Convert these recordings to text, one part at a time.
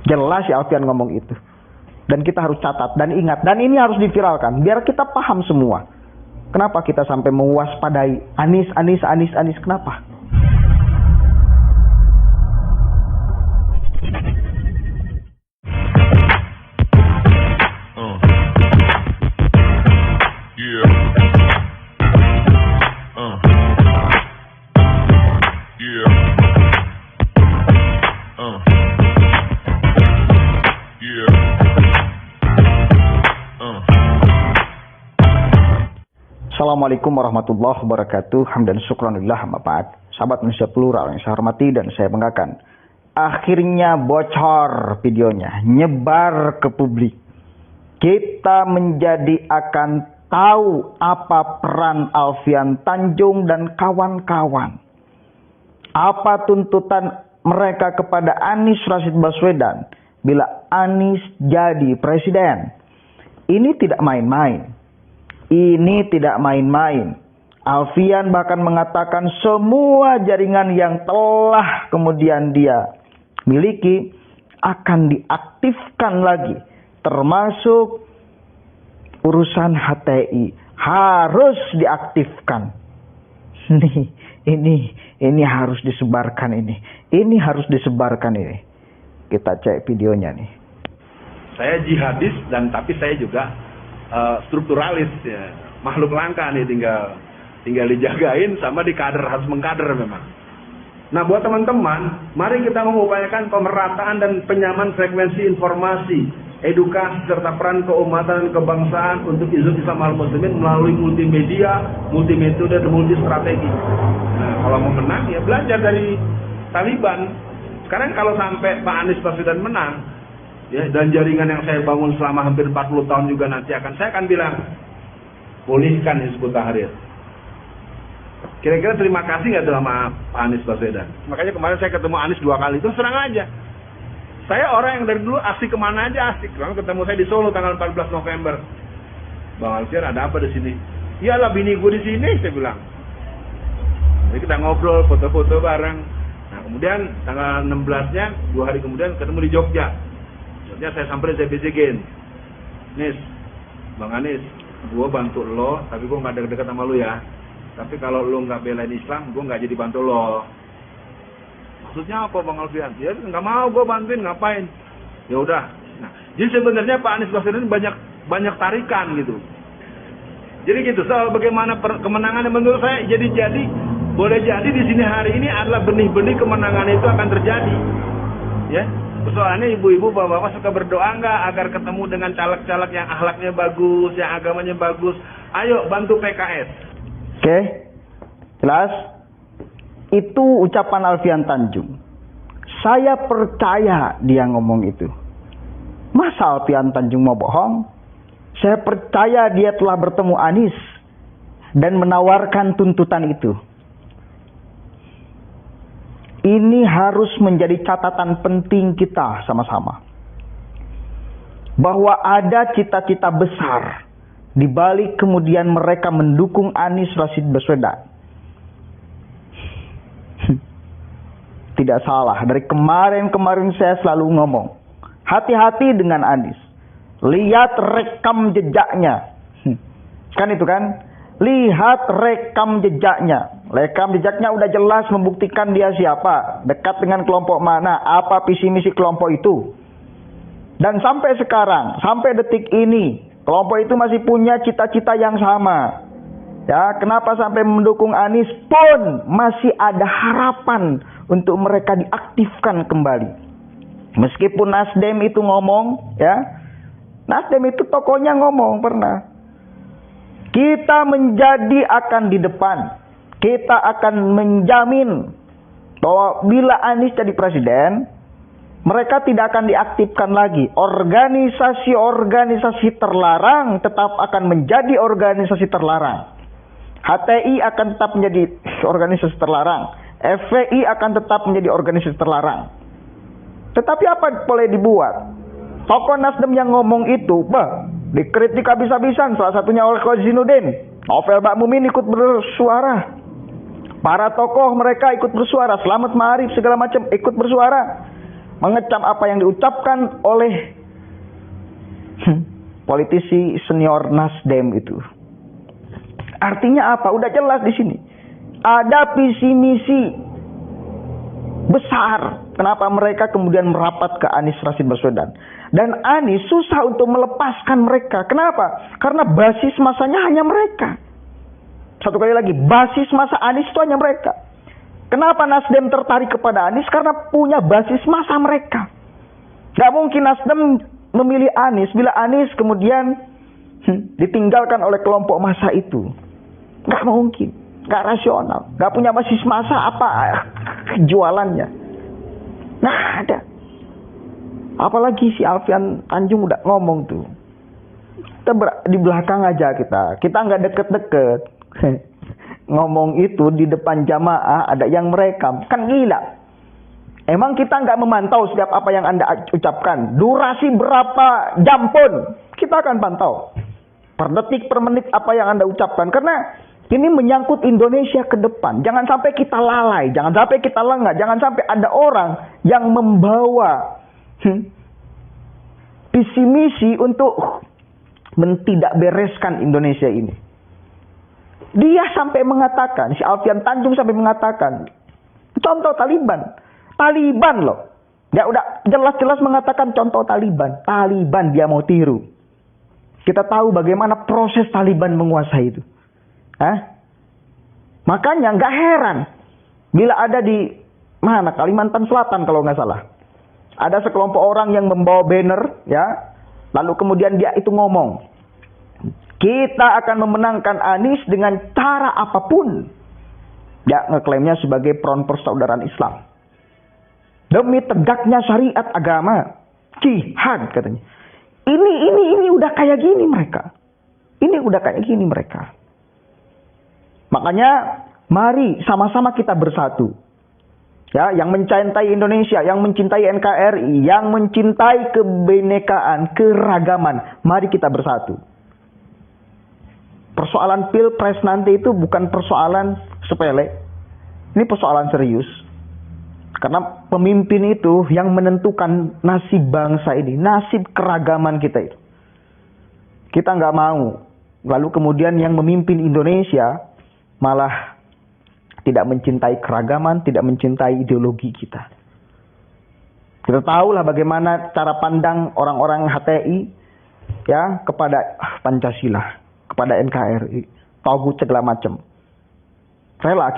Jelas ya Alfian ngomong itu. Dan kita harus catat dan ingat. Dan ini harus diviralkan biar kita paham semua. Kenapa kita sampai mewaspadai Anies? Kenapa? Assalamualaikum warahmatullahi wabarakatuh. Hamdan syukranillah amma ba'd. Sahabat Indonesia Plural yang saya hormati dan saya banggakan. Akhirnya bocor videonya, nyebar ke publik. Kita menjadi akan tahu apa peran Alfian Tanjung dan kawan-kawan. Apa tuntutan mereka kepada Anies Rashid Baswedan bila Anies jadi presiden. Ini tidak main-main. Ini tidak main-main. Alfian bahkan mengatakan semua jaringan yang telah kemudian dia miliki akan diaktifkan lagi. Termasuk urusan HTI harus diaktifkan. Ini harus disebarkan ini. Ini harus disebarkan ini. Kita cek videonya nih. Saya jihadis dan tapi saya juga strukturalis ya. Makhluk langka nih tinggal dijagain sama dikader, harus mengkader memang. Nah, buat teman-teman, mari kita mengupayakan pemerataan dan penyamaan frekuensi informasi, edukasi serta peran keumatan dan kebangsaan untuk Hizbut Islam Al-Muslimin melalui multimedia, multimetode dan multistrategi. Nah, kalau mau menang ya belajar dari Taliban. Sekarang kalau sampai Pak Anies Baswedan menang, ya, dan jaringan yang saya bangun selama hampir 40 tahun juga nanti saya akan bilang, pulihkan Hizbut Tahrir. Kira-kira terima kasih nggak tuh sama Pak Anies Baswedan? Makanya kemarin saya ketemu Anies 2 kali, itu serang aja. Saya orang yang dari dulu asik kemana aja asik. Lalu ketemu saya di Solo tanggal 14 November. Bang Alfian, ada apa di sini? Iyalah bini gue di sini, saya bilang. Jadi kita ngobrol, foto-foto bareng. Nah, kemudian tanggal 16-nya, 2 hari kemudian ketemu di Jogja. Saya samperin, saya bisikin, Nis, Bang Anies, gue bantu lo, tapi gue gak deket-deket sama lo ya. Tapi kalau lo gak belain Islam, gue gak jadi bantu lo. Maksudnya apa Bang Alfian? Ya gak mau gue bantuin, ngapain? Ya udah. Nah, jadi sebenarnya Pak Anies Baswedan banyak tarikan gitu. Jadi gitu, soal bagaimana kemenangan menurut saya boleh jadi di sini hari ini adalah benih-benih kemenangan itu akan terjadi. Ya. Persoalannya ibu-ibu, bapak-bapak suka berdoa enggak agar ketemu dengan caleg-caleg yang akhlaknya bagus, yang agamanya bagus. Ayo bantu PKS. Oke, jelas. Itu ucapan Alfian Tanjung. Saya percaya dia ngomong itu. Masa Alfian Tanjung mau bohong? Saya percaya dia telah bertemu Anies dan menawarkan tuntutan itu. Ini harus menjadi catatan penting kita sama-sama. Bahwa ada cita-cita besar di balik kemudian mereka mendukung Anies Rashid Baswedan. Tidak salah, dari kemarin saya selalu ngomong, hati-hati dengan Anies. Lihat rekam jejaknya. Kan itu kan? Lihat rekam jejaknya. Rekam jejaknya udah jelas membuktikan dia siapa, dekat dengan kelompok mana, apa visi misi kelompok itu. Dan sampai sekarang, sampai detik ini, kelompok itu masih punya cita-cita yang sama. Ya, kenapa sampai mendukung Anies pun masih ada harapan untuk mereka diaktifkan kembali. Meskipun Nasdem itu ngomong, ya, Nasdem itu tokonya ngomong pernah. Kita menjadi akan di depan. Kita akan menjamin bahwa bila Anies jadi presiden, mereka tidak akan diaktifkan lagi. Organisasi-organisasi terlarang tetap akan menjadi organisasi terlarang. HTI akan tetap menjadi organisasi terlarang. FPI akan tetap menjadi organisasi terlarang. Tetapi apa boleh dibuat? Tokoh Nasdem yang ngomong itu, dikritik habis-habisan, salah satunya oleh Kozinuddin. Novel Bakmumin ikut bersuara. Para tokoh mereka ikut bersuara. Selamat Ma'arif segala macam ikut bersuara. mengecam apa yang diucapkan oleh politisi senior Nasdem itu. Artinya apa? Udah jelas di sini. Ada visi misi besar. Kenapa mereka kemudian merapat ke Anies Rashid Baswedan. Dan Anies susah untuk melepaskan mereka. Kenapa? Karena basis masanya hanya mereka. Satu kali lagi, basis masa Anies itu hanya mereka. Kenapa Nasdem tertarik kepada Anies? Karena punya basis masa mereka. Gak mungkin Nasdem memilih Anies bila Anies kemudian ditinggalkan oleh kelompok massa itu. Gak mungkin. Gak rasional. Gak punya basis massa apa jualannya. Nggak ada. Apalagi si Alfian Tanjung udah ngomong tuh. Kita di belakang aja kita. Kita nggak deket-deket. Ngomong itu di depan jamaah ada yang merekam. Kan gila. Emang kita nggak memantau setiap apa yang Anda ucapkan. Durasi berapa jam pun kita akan pantau. Per detik, per menit apa yang Anda ucapkan. Karena ini menyangkut Indonesia ke depan. Jangan sampai kita lalai. Jangan sampai kita lengah. Jangan sampai ada orang yang membawa visi misi untuk tidak bereskan Indonesia ini. Dia sampai mengatakan, si Alfian Tanjung sampai mengatakan, contoh Taliban. Taliban loh. Dia udah jelas-jelas mengatakan contoh Taliban. Taliban dia mau tiru. Kita tahu bagaimana proses Taliban menguasai itu. Makanya nggak heran bila ada di mana Kalimantan Selatan kalau nggak salah, ada sekelompok orang yang membawa banner, ya, lalu kemudian dia itu ngomong, kita akan memenangkan Anies dengan cara apapun. Dia ngeklaimnya sebagai front persaudaraan Islam demi tegaknya syariat agama, jihad katanya. Ini udah kayak gini mereka. Ini udah kayak gini mereka. Makanya mari sama-sama kita bersatu. Ya, yang mencintai Indonesia, yang mencintai NKRI, yang mencintai kebinekaan, keragaman, mari kita bersatu. Persoalan Pilpres nanti itu bukan persoalan sepele. Ini persoalan serius. Karena pemimpin itu yang menentukan nasib bangsa ini, nasib keragaman kita itu. Kita nggak mau. Lalu kemudian yang memimpin Indonesia malah tidak mencintai keragaman, tidak mencintai ideologi kita. Kita tahulah bagaimana cara pandang orang-orang HTI ya kepada Pancasila, kepada NKRI, Togut segala macam. Rela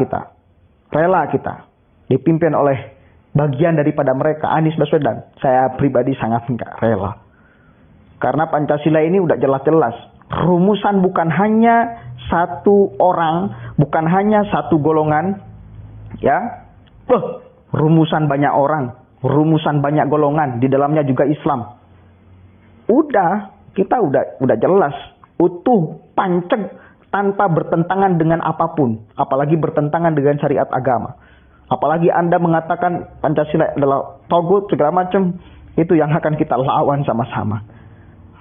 kita dipimpin oleh bagian daripada mereka, Anies Baswedan. Saya pribadi sangat enggak rela. Karena Pancasila ini udah jelas-jelas rumusan bukan hanya satu orang, bukan hanya satu golongan, ya. Rumusan banyak orang, rumusan banyak golongan, di dalamnya juga Islam. Kita udah jelas, utuh, panceg, tanpa bertentangan dengan apapun, apalagi bertentangan dengan syariat agama. Apalagi Anda mengatakan Pancasila adalah togut segala macam, itu yang akan kita lawan sama-sama.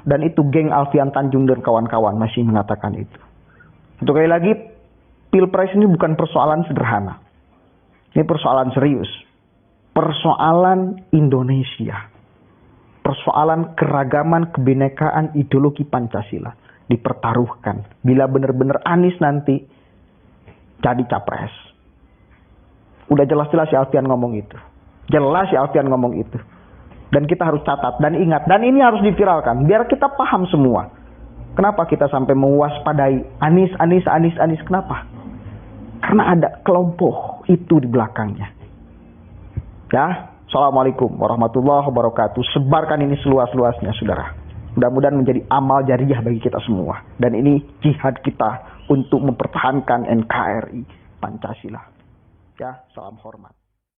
Dan itu geng Alfian Tanjung dan kawan-kawan masih mengatakan itu. Untuk kali lagi, Pilpres ini bukan persoalan sederhana. Ini persoalan serius. Persoalan Indonesia. Persoalan keragaman, kebinekaan, ideologi Pancasila. Dipertaruhkan. Bila benar-benar Anies nanti jadi capres. Udah jelas-jelas si Alfian ngomong itu. Jelas si Alfian ngomong itu. Dan kita harus catat dan ingat. Dan ini harus diviralkan. Biar kita paham semua. Kenapa kita sampai mewaspadai Anies. Kenapa? Karena ada kelompok itu di belakangnya. Ya. Assalamualaikum warahmatullahi wabarakatuh. Sebarkan ini seluas-luasnya, saudara. Mudah-mudahan menjadi amal jariah bagi kita semua. Dan ini jihad kita untuk mempertahankan NKRI Pancasila. Ya, salam hormat.